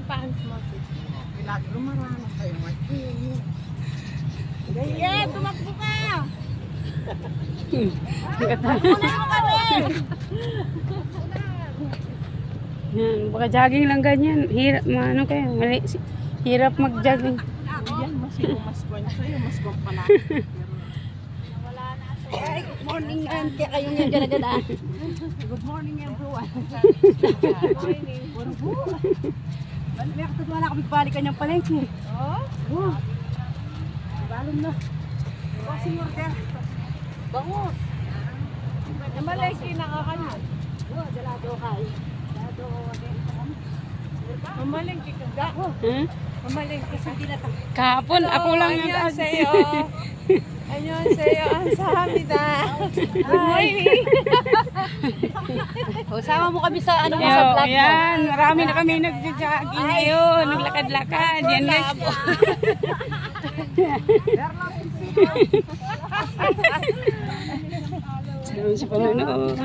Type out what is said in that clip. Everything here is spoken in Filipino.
yung pants mo. Lagi lumarano kayo, Martin. Sige, tumakbo ka! Kunin mo kami! Yan, baka jogging lang ganyan. Hirap, ano kayo, hirap mag-jogging. Yan, mas kwan sa'yo, mas kwan pala. Wala na. Ay, good morning, auntie. Kayo nga dyan agad ah. Good morning, everyone. Good morning. May katagawa na kami balikan yung palengke. Oh? Balon na. Bossing order. Bangus. Namalaki na ka kanya. Dalado kayo. Dalado Mamalengke ka ga. Huh? Mamalengke sa dinata. Kahapon, ako lang yung Annyeonghaseyo. Annyeonghaseyo. Ansahamnida. Hi. Sama mo kami sa ano Yo, sa vlog mo. yan, marami na kami nag-jogging ngayon, naglakad-lakad. Yan guys. Salamat sa panonood.